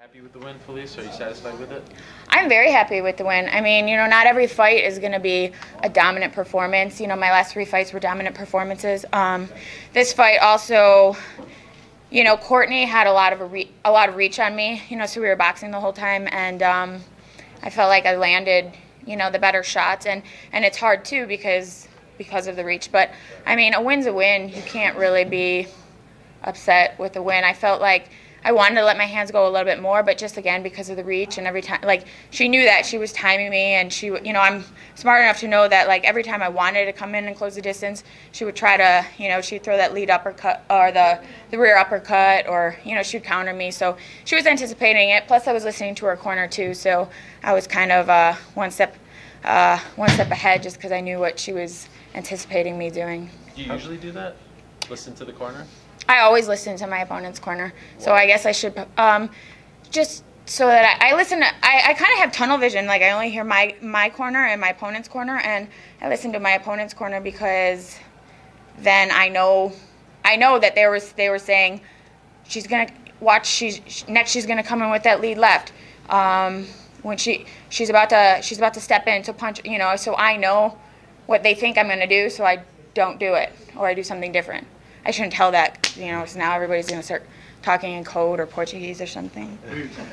Happy with the win, Felice? Are you satisfied with it? I'm very happy with the win. I mean, not every fight is going to be a dominant performance. My last 3 fights were dominant performances. This fight also, Courtney had a lot of reach on me. So we were boxing the whole time, and I felt like I landed, the better shots, and it's hard too because of the reach. But I mean, a win's a win. You can't really be upset with a win. I felt like I wanted to let my hands go a little bit more, but just again because of the reach, and every time, she knew that she was timing me, and I'm smart enough to know that every time I wanted to come in and close the distance, she would try to, she'd throw that lead uppercut or the rear uppercut, or she'd counter me. So she was anticipating it. Plus, I was listening to her corner too, so I was kind of one step ahead, just because I knew what she was anticipating me doing. Do you usually do that? Listen to the corner? I always listen to my opponent's corner, so I guess I should just so that I listen. I kind of have tunnel vision. I only hear my corner and my opponent's corner, and I listen to my opponent's corner because then I know that they were saying she's gonna watch. She's gonna come in with that lead left. When she's about to step in to punch. So I know what they think I'm gonna do, so I don't do it, or I do something different. I shouldn't tell that, so now everybody's going to start talking in code or Portuguese or something.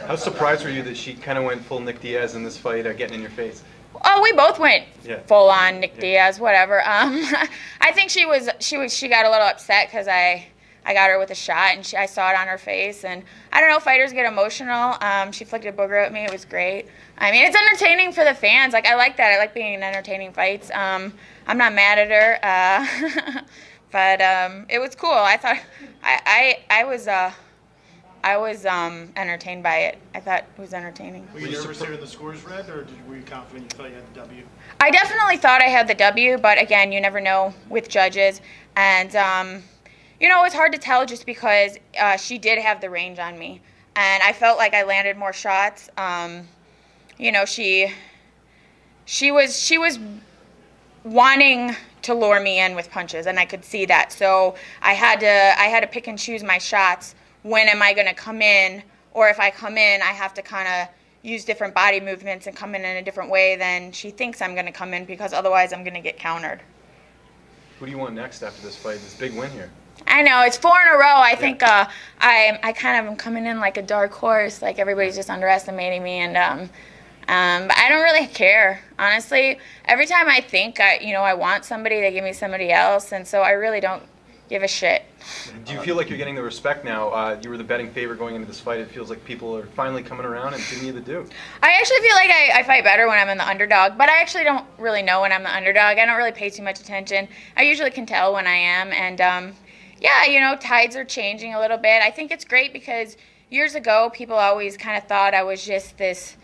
How surprised were you that she kind of went full Nick Diaz in this fight, getting in your face? Oh, we both went full on Nick Diaz, whatever. I think she got a little upset because I got her with a shot, and I saw it on her face. And I don't know, fighters get emotional. She flicked a booger at me. It was great. I mean, it's entertaining for the fans. I like that. I like being in entertaining fights. I'm not mad at her. But it was cool. I thought I was entertained by it. I thought it was entertaining. Were you nervous hearing the scores read, or were you confident you thought you had the W? I definitely thought I had the W, but again, you never know with judges. And it's hard to tell just because she did have the range on me, and I felt like I landed more shots. She was wanting to lure me in with punches, and I could see that. So I had to pick and choose my shots. When am I going to come in? Or if I come in, I have to kind of use different body movements and come in a different way than she thinks I'm going to come in, because otherwise I'm going to get countered. Who do you want next after this fight? This big win here. I know, it's 4 in a row. I think I kind of am coming in like a dark horse. Everybody's just underestimating me, and but I don't really care, honestly. Every time I think I want somebody, they give me somebody else, and so I really don't give a shit. Do you feel like you're getting the respect now? You were the betting favorite going into this fight. It feels like people are finally coming around and giving you the due. I actually feel like I fight better when I'm in the underdog, but I actually don't really know when I'm the underdog. I don't really pay too much attention. I usually can tell when I am, and tides are changing a little bit. I think it's great because years ago, people always kind of thought I was just this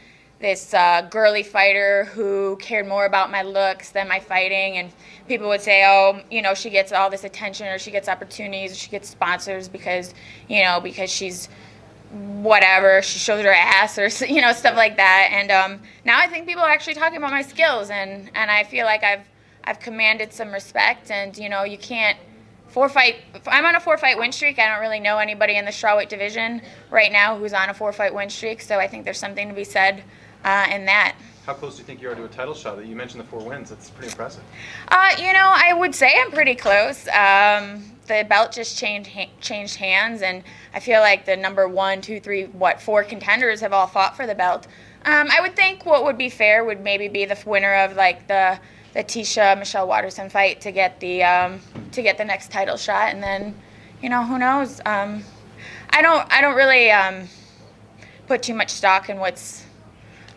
girly fighter who cared more about my looks than my fighting, and people would say, oh, she gets all this attention, or she gets opportunities, or she gets sponsors because she's whatever, she shows her ass, or stuff like that. And now I think people are actually talking about my skills, and I feel like I've commanded some respect. And you can't I'm on a 4-fight win streak. I don't really know anybody in the strawweight division right now who's on a 4-fight win streak, so I think there's something to be said in that. How close do you think you are to a title shot? You mentioned the 4 wins. That's pretty impressive. I would say I'm pretty close. The belt just changed hands, and I feel like the number 1, 2, 3, 4 contenders have all fought for the belt. I would think what would be fair would maybe be the winner of the Tisha Michelle Watterson fight to get the next title shot, and then who knows. I don't really put too much stock in what's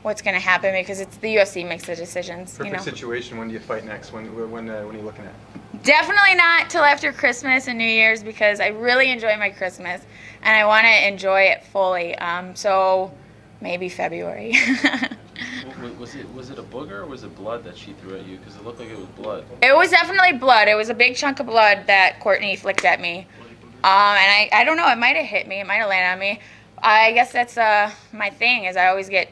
going to happen, because it's the UFC makes the decisions. Perfect situation. When do you fight next? When are you looking at? Definitely not till after Christmas and New Year's, because I really enjoy my Christmas and I want to enjoy it fully. So maybe February. Was it a booger, or was it blood that she threw at you? Because it looked like it was blood. It was definitely blood. It was a big chunk of blood that Courtney flicked at me. And I don't know, it might have hit me, it might have landed on me. I guess that's my thing, is I always get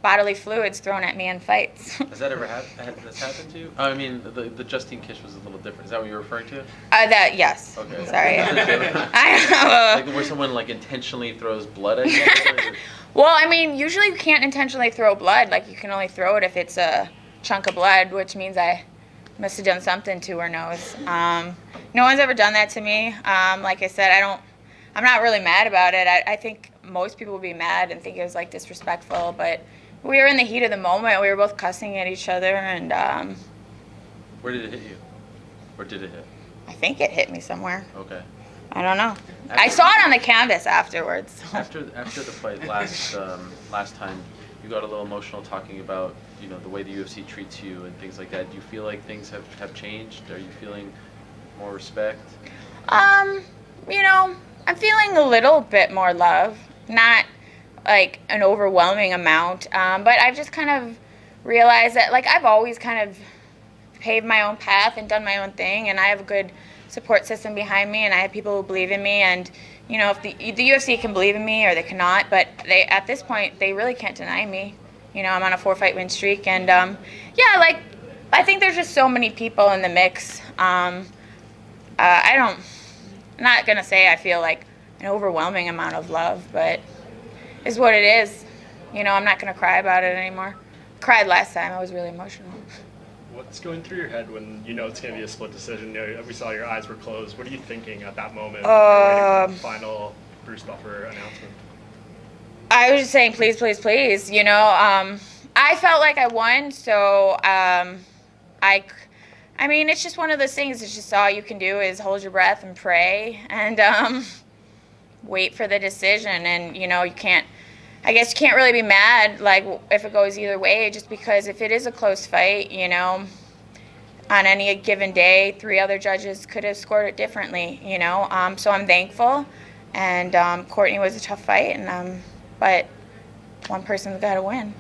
bodily fluids thrown at me in fights. Has that ever happened to you? I mean, the Justine Kish was a little different. Is that what you're referring to? Yes. Okay. Sorry. I don't know. Where someone intentionally throws blood at you? Well, I mean, usually you can't intentionally throw blood. Like, you can only throw it if it's a chunk of blood, which means I must have done something to her nose. No one's ever done that to me. Like I said, I'm not really mad about it. I think most people would be mad and think it was, like, disrespectful, but we were in the heat of the moment. We were both cussing at each other, and Where did it hit you? Where did it hit? I think it hit me somewhere. Okay. I don't know. I saw it on the canvas afterwards. After the fight last time, you got a little emotional talking about, you know, the way the UFC treats you and things like that. Do you feel like things have changed? Are you feeling more respect? You know, I'm feeling a little bit more love, not like an overwhelming amount, but I've just kind of realized that, like, I've always kind of paved my own path and done my own thing, and I have a good support system behind me, and I have people who believe in me, and, you know, if the UFC can believe in me or they cannot, but they, at this point, they really can't deny me. You know, I'm on a 4-fight win streak, and yeah, like, I think there's just so many people in the mix. I'm not gonna say I feel like an overwhelming amount of love, but it's what it is. You know, I'm not gonna cry about it anymore. Cried last time. I was really emotional. What's going through your head when you know it's going to be a split decision? You know, we saw your eyes were closed. What are you thinking at that moment? The final Bruce Buffer announcement. I was just saying, please, please, please. You know, I felt like I won, so I mean, it's just one of those things. It's just all you can do is hold your breath and pray and wait for the decision. And, you know, I guess you can't really be mad, like, if it goes either way, just because if it is a close fight, you know, on any given day, 3 other judges could have scored it differently, you know. So I'm thankful, and Courtney was a tough fight, and but one person's got to win.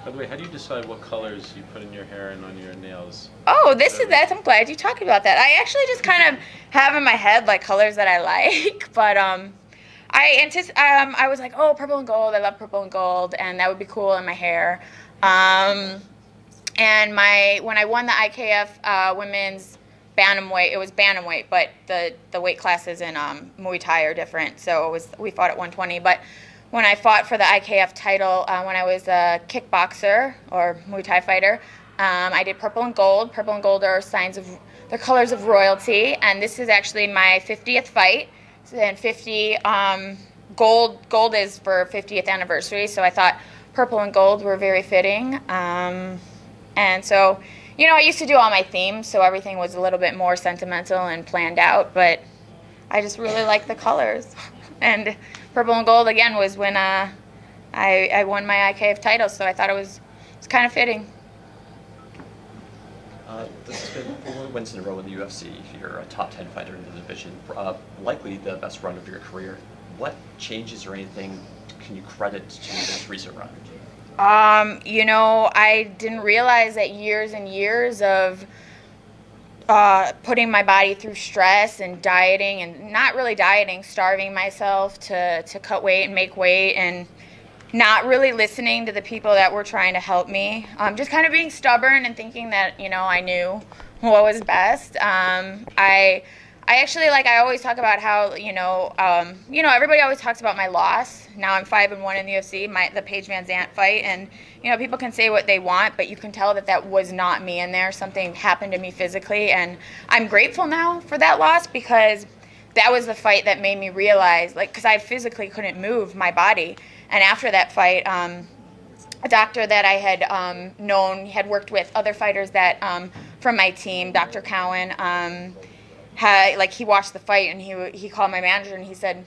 By the way, how do you decide what colors you put in your hair and on your nails? Oh, I'm glad you talked about that. I actually just kind of have in my head, like, colors that I like, but I was like, oh, purple and gold. I love purple and gold, and that would be cool in my hair. And when I won the IKF women's bantamweight, it was bantamweight, but the weight classes in Muay Thai are different. So we fought at 120. But when I fought for the IKF title, when I was a kickboxer or Muay Thai fighter, I did purple and gold. Purple and gold are they're colors of royalty, and this is actually my 50th fight. And 50 gold is for 50th anniversary, so I thought purple and gold were very fitting. And so, you know, I used to do all my themes, so everything was a little bit more sentimental and planned out, but I just really like the colors. And purple and gold, again, was when I won my IKF title, so I thought it's kind of fitting. This has been 4 wins in a row in the UFC. You're a top 10 fighter in the division, likely the best run of your career. What changes or anything can you credit to this recent run? You know, I didn't realize that years and years of putting my body through stress and dieting, and not really dieting, starving myself to cut weight and make weight, and not really listening to the people that were trying to help me. Just kind of being stubborn and thinking that, you know, I knew what was best. I actually, like, I always talk about how, you know, everybody always talks about my loss. Now I'm 5-1 in the UFC, the Paige Van Zandt fight, and, you know, people can say what they want, but you can tell that was not me in there. Something happened to me physically, and I'm grateful now for that loss, because that was the fight that made me realize, like, because I physically couldn't move my body. And after that fight, a doctor that I had known, had worked with other fighters that from my team, Dr. Cowan, he watched the fight, and he called my manager and he said,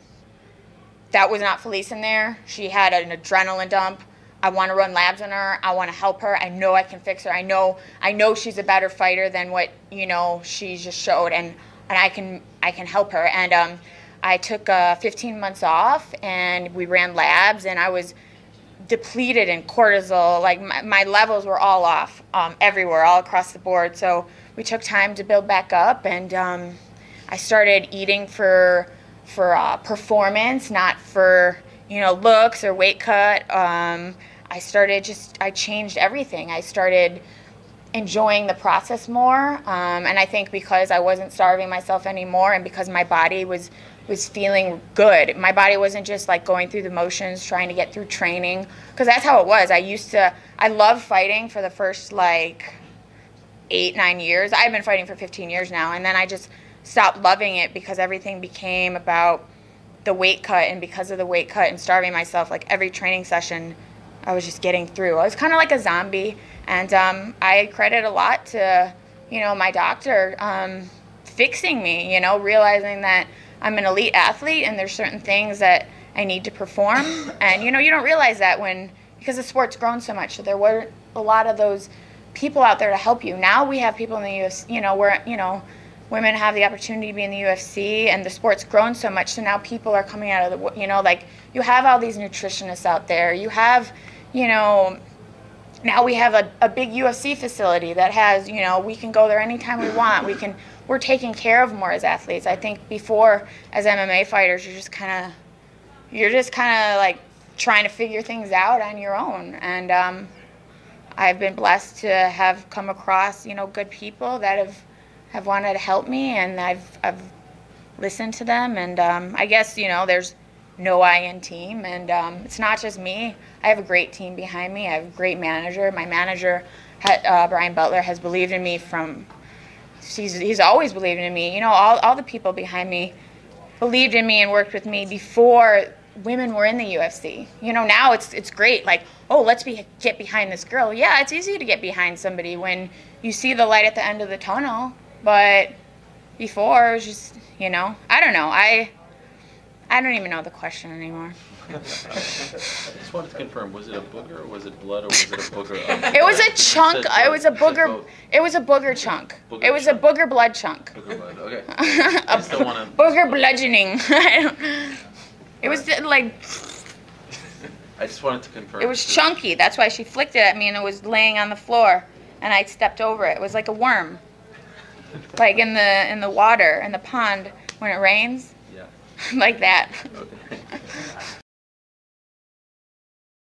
that was not Felice in there. She had an adrenaline dump. I want to run labs on her. I want to help her. I know I can fix her. I know she's a better fighter than what, you know, she just showed, and I can help her. And I took 15 months off, and we ran labs, and I was depleted in cortisol. Like, my levels were all off everywhere, all across the board. So we took time to build back up, and I started eating for performance, not for, you know, looks or weight cut. I changed everything. I started enjoying the process more, and I think because I wasn't starving myself anymore, and because my body was was feeling good. My body wasn't just like going through the motions, trying to get through training, because that's how it was. I loved fighting for the first like 8-9 years. I've been fighting for 15 years now, and then I just stopped loving it because everything became about the weight cut, and because of the weight cut and starving myself, like every training session, I was just getting through. I was kind of like a zombie, and I credit a lot to, you know, my doctor fixing me, you know, realizing that I'm an elite athlete and there's certain things that I need to perform, and you know, you don't realize that because the sport's grown so much, so there weren't a lot of those people out there to help you. Now we have people in the UFC, you know, where, you know, women have the opportunity to be in the UFC, and the sport's grown so much, so now people are coming out of the, you know, like you have all these nutritionists out there. You have, you know, now we have a big UFC facility that has, you know, we can go there anytime we want. We're taken care of more as athletes. I think before, as MMA fighters, you're just kind of like trying to figure things out on your own. And I've been blessed to have come across, you know, good people that have wanted to help me, and I've listened to them. And I guess, you know, there's no I in team, and it's not just me. I have a great team behind me. I have a great manager. My manager, Brian Butler, has believed in me he's always believed in me. You know, all the people behind me believed in me and worked with me before women were in the UFC. You know, now it's great. Like, oh, let's get behind this girl. Yeah, it's easy to get behind somebody when you see the light at the end of the tunnel. But before, it was just, you know, I don't know. I don't even know the question anymore. I just wanted to confirm, was it a booger, or was it blood, or was it a booger? It was a chunk. It was a booger. It was a booger chunk. It was a booger blood chunk. Booger blood, okay. I just don't want to... Booger bludgeoning. It was like... I just wanted to confirm. It was chunky. That's why she flicked it at me, and it was laying on the floor, and I stepped over it. It was like a worm, like in the water in the pond when it rains. Yeah. Like that. Okay.